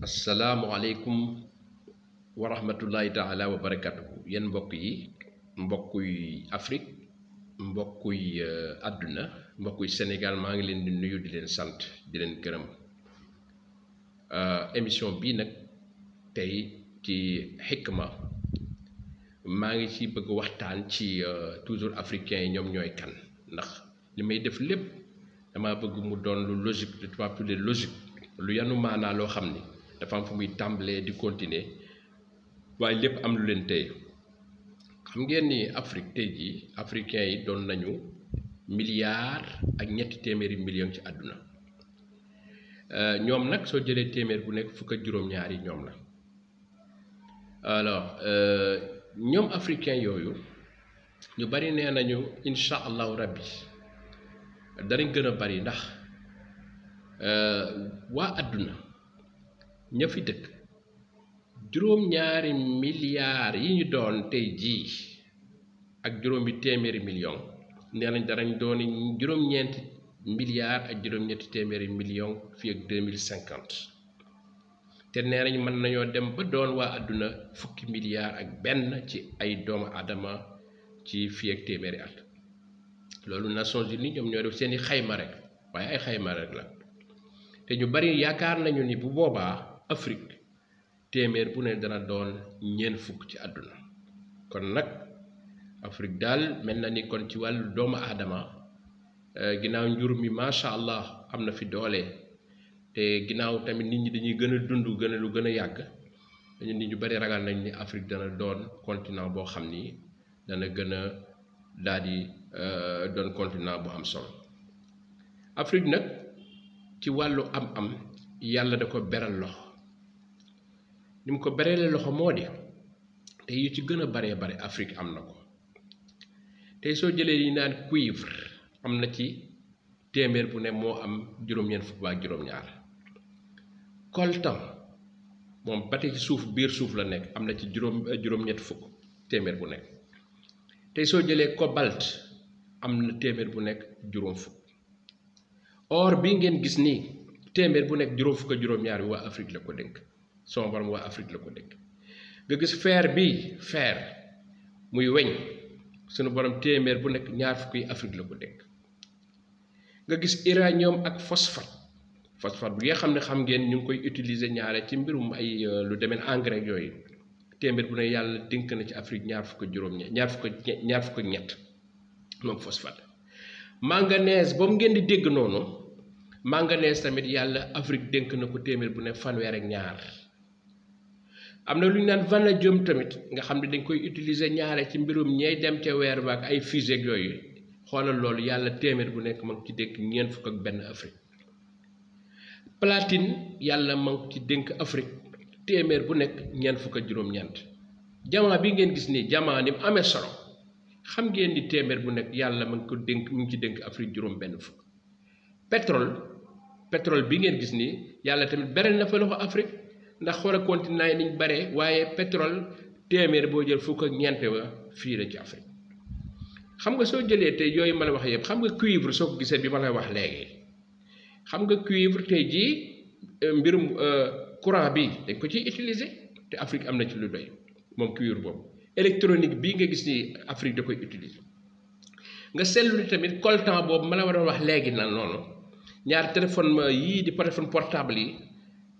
asalaamualeykum wa rahmatullahi taala wa barakatuhu yéen mbokkuy Afrique mbokkuy àdduna mbokkuy Sénégal maa ngi leen di nuyu di leen sant di leen gërëm émission bii nag tey ci Hikma maa ngi ci bëgg waxtaan ci toujours africains yi ñoom ñooy kan ndax li may def lépp dama bëgg mu doon lu logique lu tubaab tuddee logique lu yanu maanaa loo xam ni dafa am fu muy tàmbalee di continuer waaye lépp am lu leen tey xam ngeen ni Afrique tey jii africains yi doon nañu milliards ak ñetti téeméeri millions ci àdduna ñoom nag soo jëlee téeméer bu nekk fukk ak juróom-ñaar yi ñoom la alors ñoom africains yooyu ñu bari nee nañu incha allahu rabbi danañ gën a bari ndax waa àdduna ña fi dëkk juróom-ñaari milliards yi ñu doon tey jii ak juróomi téeméeri millions nee nañ danañ doon juróom-ñeenti milliards ak juróom-ñetti téeméeri millions fii ak 2050 te nee nañ mën nañoo dem ba doon waa àdduna fukki milliards ak benn ci ay doomu aadama ci fii ak téeméeri at loolu Nations Unies ñoom ñoo def seeni xayma rek waaye ay xayma rek la te ñu bari yaakaar nañu ni bu boobaa Afrique téeméer bu ne dana doon ñeent fukk ci àdduna kon nag Afrique daal mel na ni kon ci wàllu doomu aadama ginnaaw njur mi macha allah am na fi doole te ginnaaw tamit nit ñi dañuy gën a dund gën a lu gën a yàgg dañu nit ñu bari ragal nañ ni Afrique dana doon continent boo xam ni dana gën a daal di doon continent bu am solo Afrique nag ci wàllu am-am yàlla da ko beral loxo ni mu ko berale loxo moo di te yu ci gën a baree bare Afrique am na ko tey soo jëlee yi naan cuivre am na ci téeméer bu ne moo am juróom-ñeent fukk ak juróom-ñaar coltan moom ba tey ci suuf biir suuf la nekk am na ci juróom-ñett fukk téeméer bu nekk tey soo jëlee cobalt am na téeméer bu nekk juróom fukk or bi ngeen gis nii téeméer bu nekk juróom fukk ak juróom-ñaar bi waa Afrique la ko dénk sama borom waa Afrique la ko dénk nga gis fer bi fer muy weñ sunu borom téeméer bu nekk ñaar fukk yi Afrique la ko dénk nga gis uranium ak phosphate bi nga xam ne xam ngeen ñu ngi koy utiliser ñaare ci mbirum ay lu demee engrais yooyu téeméer bu ne yàlla dénk na ci Afrique ñaar fukk ak juróom-ñett ñaar fukk ak ñett moom phosphate manganèse boobu ngeen di dégg noonu manganèse tamit yàlla Afrique dénk na ko téeméer bu ne fanweer ak ñaar am na lu ñu naan vanadium tamit nga xam ne dañ koy utiliser ñaare ci mbirum ñey dem ca weer ba ak ay fusée yooyu xoolal loolu yàlla téeméer bu nekk ma ngi ci dénk ñeent fukk ak benn Afrique platine yàlla ma ngi ci dénk Afrique téeméer bu nekk ñeent fukk ak juróom-ñeent jamaa bi ngeen gis nii jamaa ni mu amee solo xam ngeen ni téeméer bu nekk yàlla ma ngi ko dénk mu ngi ci dénk Afrique juróom benn fukk pétrole bi ngeen gis nii yàlla tamit beral na fa loxo Afrique ndax xoola continent yi niñ bare waaye pétrole téeméer boo jël fukk ak ñeent wa fii la ci Afrique xam nga soo jëlee tey yooyu ma la wax yëpp xam nga cuivre soo ko gisee bi ma lay wax léegi xam nga cuivre tey jii mbirum courant bi dañ ko ciy utiliser te Afrique am na ci lu doy moom cuivre boobu électronique bii nga gis ni Afrique da koy utiliser nga seetlu ni tamit coltan boobu ma la war a wax léegi na noonu ñaar téléphone yii di téléphone portable yi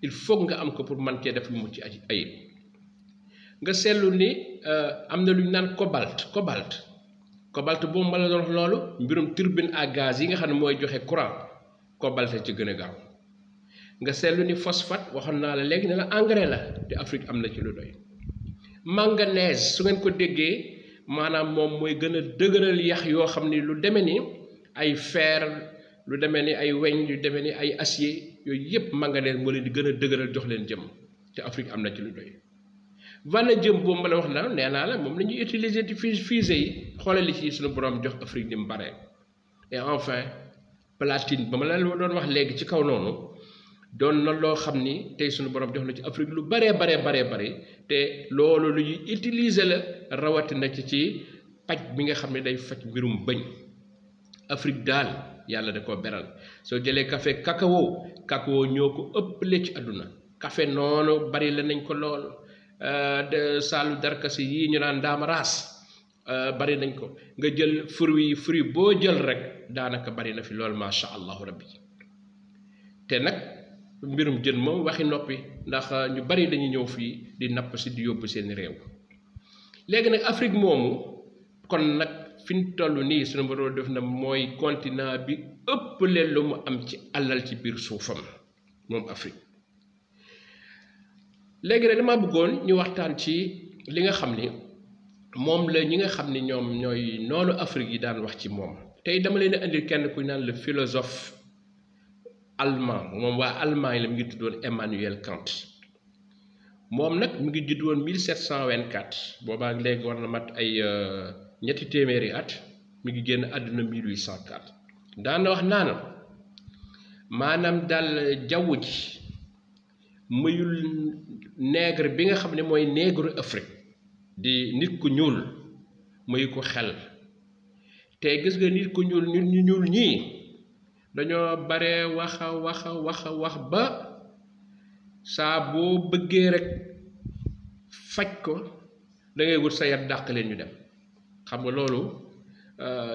il faut nga am ko pour man cee def lu mu ci ayib nga seetlu ni am na lu ñu naan cobalt boobu ma la doon wax loolu mbirum turbine à gaz yi nga xam ne mooy joxe courant cobalt ci gën a gaaw nga seetlu ni phosphate waxoon naa la léegi ne la engrais la te Afrique am na ci lu doy manganèse su ngeen ko déggee maanaam moom mooy gën a dëgëral yax yoo xam ni lu demee ni ay fer lu demee ni ay weñ lu demee ni ay acier yooyu yëpp manganèse moo leen di gën a dëgëral jox leen jëm te Afrique am na ci lu doy vanadium boobu ma la wax na nee naa la moom la ñuy utiliser ci fusée yi xoolal li ci suñu borom jox Afrique ni mu bare et enfin platine ba ma la doon wax léegi ci kaw noonu doon na loo xam ni tey suñu borom jox na ci Afrique lu bare te loolu lu ñuy utiliser la rawatina ci paj bi nga xam ne day faj mbirum bëñ Afrique daal yàlla da ko beral soo jëlee café cacao ñoo ko ëppale ci àdduna café noonu bari la nañ ko lool de saalu darkasi yii ñu naan ndaamaraas bari nañ ko nga jël fruit boo jël rek daanaka bari na fi lool macha allahu rabbi te nag mbirum jën moom waxi noppi ndax ñu bari dañuy ñëw fii di napp si di yóbbu seen réew léegi nag Afrique moomu kon nag fi ñu toll nii suñu borom def na mooy continent bi ëpp leen lu mu am ci alal ci biir suufam moom Afrique léegi nag dama bëggoon ñu waxtaan ci li nga xam ni moom la ñi nga xam ni ñoom ñooy noonu Afrique yi daan wax ci moom tey dama leen a indil kenn ku naan le philosophe allemand moom waa Allemagne la mu ngi tuddoon Emmanuel Kant moom nag mu ngi judd woon 1724 boobaa léegi war na mat ay ñetti téeméeri at mi ngi génn àdduna 1804 daana wax naana maanaam daal jaww ji mayul nègre bi nga xam ne mooy nègre Afrique di nit ku ñuul mayu ko xel te gis nga nit ku ñuul nit ñu ñuul ñii dañoo bare wax ba saa boo bëggee rek faj ko da ngay wut sa yat dàq leen ñu dem xam nga loolu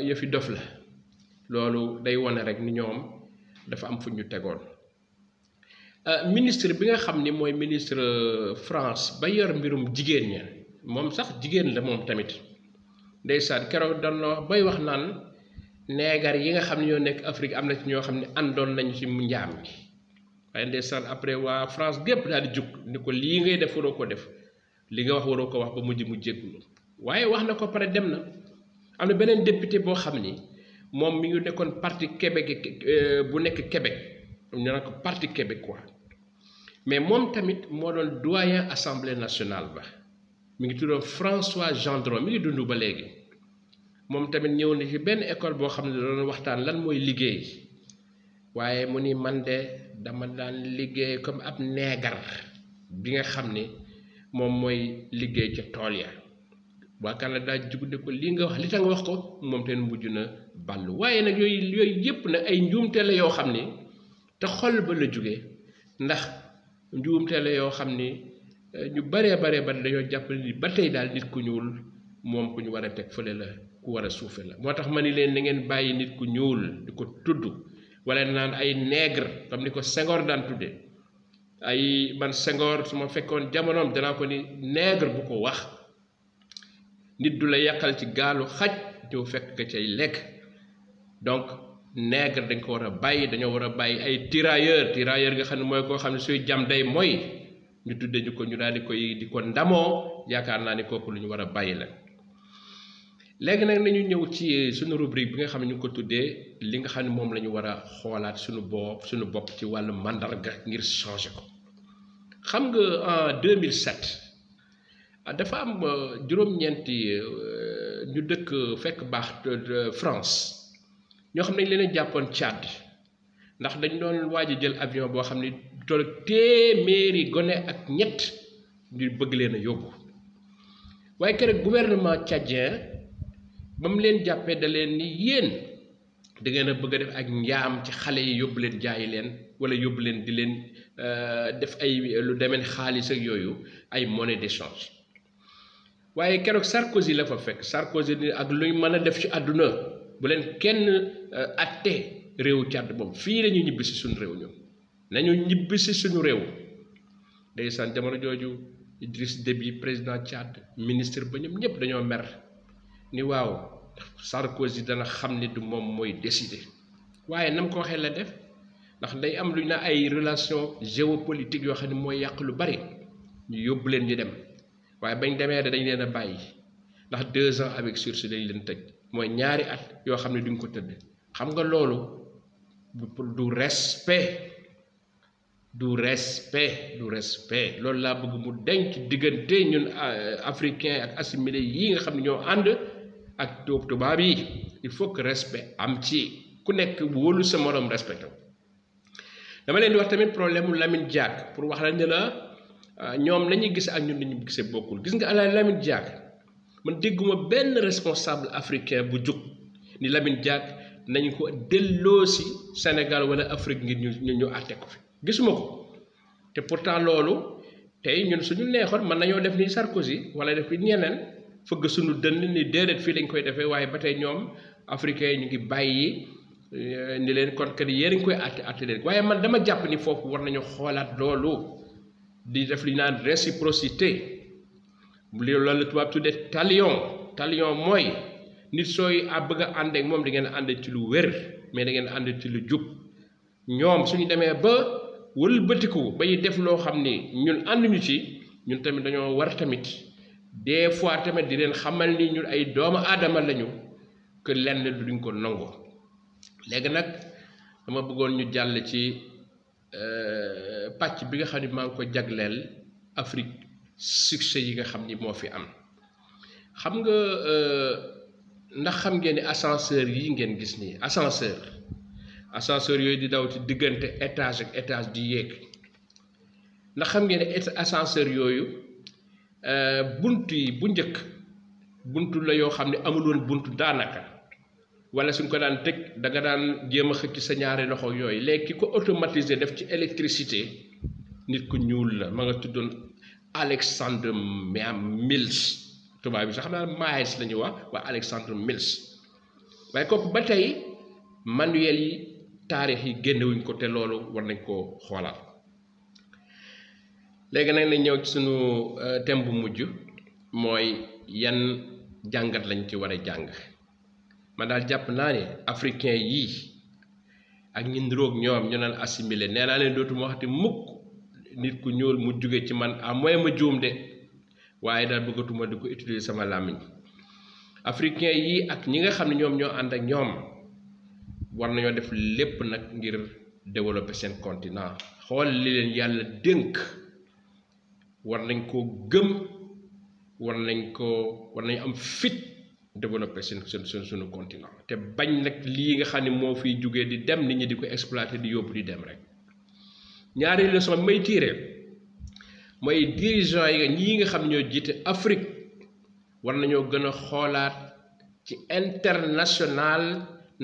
yëfi dof la loolu day wone rek ni ñoom dafa am fu ñu tegoon ministre bi nga xam ni mooy ministre France ba yor mbirum jigéen ña moom sax jigéen la moom tamit ndeysaan keroog doon na wax bay wax naan neegar yi nga xam ne ñoo nekk Afrique am na ci ñoo xam ne àndoon nañu ci njaam gi waaye ndeysaan après waa France gépp daal di jug ni ko lii ngay def waroo ko def li nga wax waroo ko wax ba mujj mu jéggulu waaye wax na ko pare dem na am na beneen député boo xam ni moom mi ngi nekkoon parti Québec bu nekk Québec ñu naan ko parti québécois mais moom tamit moo doon doyen assemblée nationale ba mi ngi tuddoon François Gendron mi ngi dund ba léegi moom tamit ñëw na ci benn école boo xam ne doon waxtaan lan mooy liggéey waaye mu ni man de dama daan liggéey comme ab neegar bi nga xam ni moom mooy liggéey ca tool ya waa Canada jug ne ko lii nga wax li tax nga wax ko moom tamit mujj na ballu waaye nag yooyu yëpp nag ay njuumte la yoo xam ni te xol ba la jóge ndax njuumte la yoo xam ni ñu baree dañoo jàpp ni ba tey daal nit ku ñuul moom ku ñu war a teg fële la ku war a suufe la moo tax ma ni leen na ngeen bàyyi nit ku ñuul di ko tudd wala naan ay nègre comme ni ko Senghor daan tudde ay man Senghor su ma fekkoon jamonoom danaa ko ni nègre bu ko wax nit du la yàqal ci gaalu xaj ñëw fekk ka cay lekk donc nègre dañ ko war a bàyyi dañoo war a bàyyi ay tirailleur nga xam ne mooy koo xam ne suy jam day mooy ñu tudde ñu ko ñu daal di ko ndamoo yaakaar naa ni kooku lu ñu war a bàyyi la léegi nag nañu ñëw ci suñu rubrique bi nga xam ne ñu ngi ko tuddee li nga xam ne moom la ñu war a xoolaat suñu bopp ci wàllu mandarga ngir changer ko xam nga en 2007 dafa am juróom-ñeenti ñu dëkk fekk baax France ñoo xam ne dañ leen jàppoon Tchad ndax dañ doon waaj a jël avion boo xam ne toll téeméeri gone ak ñett ñu bëgg leen a yóbbu waaye keroog gouvernement tchadien ba mu leen jàppee da leen ni yéen da ngeen a bëgg a def ak njaam ci xale yi yóbbu leen jaayi leen wala yóbbu leen di leen def ay lu demeen xaalis ak yooyu ay monnaie d'échange waaye keroog Sarkozy la fa fekk Sarkozy ni ak luñ mën a def ci àdduna bu leen kenn atte réewu Tchad moom fii la ñu ñibbi si suñu réew ñoom nañu ñibbi si suñu réew ndeysaan jamono jooju Idriss Déby président Tchad ministre ba ñoom ñëpp dañoo mer ni waaw Sarkozy dana xam ni du moom mooy décider waaye nam ko waxee la def ndax day am lu ñu na ay relation géopolitique yoo xam ne mooy yàq lu bari ñu yóbbu leen ñu dem waaye bañ demee dañ leen a bàyyi ndax 2 ans avec sursis dañ leen tëj mooy ñaari at yoo xam ne duñ ko tëdd xam nga loolu du respect loolu laa bëgg mu denc diggante ñun africain ak assimilé yi nga xam ne ñoo ànd ak tubaab yi il faut que respect am ci ku nekk wóolu sa morom respecté dama leen di wax tamit problème mu Lamine Diack pour wax la ne la ñoom lañuy gis ak ñun dañu gisee bokkul gis nga ala Lamine Diack man dégguma benn responsable africain bu jóg ni Lamine Diack nañu ko delloo si Sénégal wala Afrique ngir ñu àtte ko fi gisuma ko te pourtant loolu tey ñun suñu neexoon mën nañoo def ni Sarkozy wala def ni ñeneen fëgg suñu dënn ni déedéet fii lañ koy defee waaye ba tey ñoom africain yi ñu ngi bàyyi ni leen kon que yéen a ngi koy àtte leen waaye man dama jàpp ni foofu war nañu xoolaat loolu di def li ñu naan réciprocité loolu la tubaab tuddee talion mooy nit sooy bëgg a ànd ak moom da ngeen ànd ci lu wér mais da ngeen ànd ci lu jub ñoom suñu demee ba wëlbatiku bay def loo xam ni ñun ànduñu ci ñun tamit dañoo war tamit des fois tamit di leen xamal ni ñun ay doomu aadama lañu que lenn duñ ko nangu léegi nag dama bëggoon ñu jàll ci pàcc bi nga xam ni maa ngi ko jagleel Afrique succès yi nga xam ni moo fi am xam nga ndax xam ngeen ni ascenseur yi ngeen gis nii ascenseur yooyu di daw ci diggante étage ak étage di yéeg ndax xam ngeen ne ascenseur yooyu bunt yi bu njëkk buntu la yoo xam ne amul woon buntu daanaka wala suñ ko daan tëj da nga daan jéem a xëcc sa ñaari loxo yooyu léegi ki ko automatisé def ci électricité nit ku ñuul la ma nga tuddoon Alexander Mills tubaab bi sax naa Miles la ñuy wax waa Alexander Mills waaye kooku ba tey manuel yi taarix yi génnewuñ ko te loolu war nañ koo xoolaat léegi nag nañ ñëw ci sunu thème bu mujj mooy yan jàngat lañ ci war a jàng man daal jàpp naa ne africain yii ak ñi niroog ñoom ñu naan assimilé nee naa leen dootuma waxati mukk nit ku ñuul mu jóge ci man à moins ma juum de waaye daal bëggatuma di ko utiliser sama làmmiñ africain yii ak ñi nga xam ne ñoom ñoo ànd ak ñoom war nañoo def lépp nag ngir développer seen continent xool li leen yàlla dénk war nañ koo gëm war nañ am fit développer suñu continent te bañ nag lii nga xam ne moo fiy jógee di dem nit ñi di ko exploiter di yóbbu di dem rek ñaari leçon may tiire mooy dirigeant yi ñii nga xam ñoo jiite Afrique war nañoo gën a xoolaat ci international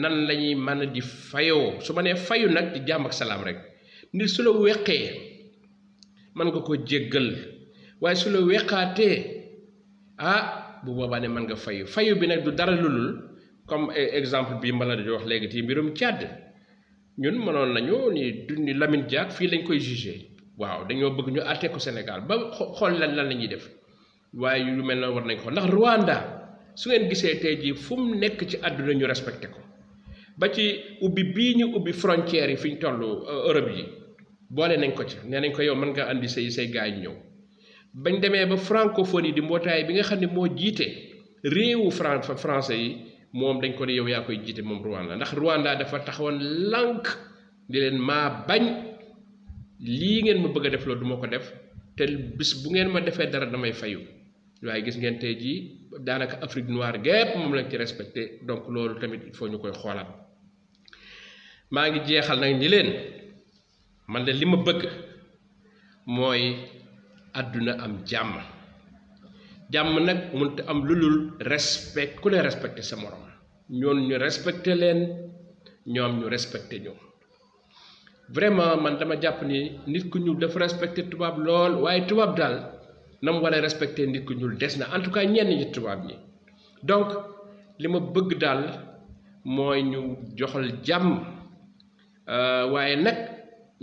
nan lañuy mën a di fayoo su ma nee fayu nag di jàmm ak salaam rek nit su la weqee mën nga ko jéggal waaye su la weqaatee bu boobaa ne mën nga fayu bi nag du dara lulul comme exemple bii ma la di wax léegi ci mbirum Tchad ñun mënoon nañu ni Lamine Diack fii lañ koy jugé waaw dañoo bëgg ñu àtte ko Sénégal ba xool lan la ñuy def waaye yu mel na war nañ ko ndax Rwanda su ngeen gisee tey jii fu mu nekk ci àdduna ñu respecté ko ba ci ubbi bii ñu ubbi frontières yi fi ñu toll Europe yi boole nañ ko ci nee nañ ko yow mën nga andi say gars yi ñëw bañ demee ba francophonie di mbootaay bi nga xam ne moo jiite réewu français yi moom dañ ko ne yow yaa koy jiite moom Rwanda ndax Rwanda dafa taxawoon lànk di leen maa bañ lii ngeen ma bëgg a def loolu du ma ko def te bis bu ngeen ma defee dara damay fayu waaye gis ngeen tey jii daanaka Afrique noire gépp moom lañ ci respecté donc loolu tamit il faut ñu koy xoolaat maa ngi jeexal nag ni leen man de li ma bëgg mooy àdduna am jàmm nag mënut am lu dul respect ku ne respecté sa morom ñoon ñu respecté leen ñoom ñu respecté ñu vraiment man dama jàpp ni nit ku ñuul dafa respecté tubaab lool waaye tubaab daal na mu war a respecté nit ku ñuul des na en tout cas ñenn ñi tubaab ñi donc li ma bëgg daal mooy ñu joxal jàmm waaye nag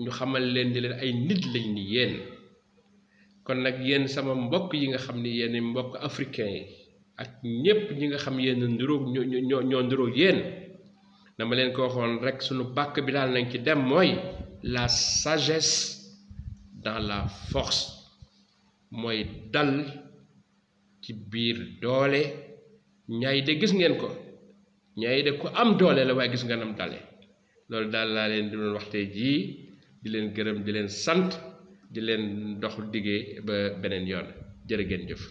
ñu xamal leen ni leen ay nit lañ ni yéen kon nag yéen sama mbokk yi nga xam ni yéen mbokk africain yi ak ñépp ñi nga xam yéen ndiroog ñoo ndiroog yéen dama leen ko waxoon rek sunu bàkk bi daal nañ ci dem mooy la sagesse dans la force mooy dal ci biir doole ñaay de gis ngeen ko ñaay de ku am doole la waaye gis nga nam dale loolu daal laa leen di doon waxtee jii di leen gërëm di leen sant di leen dox diggee ba beneen yoon jërë ngeen jëf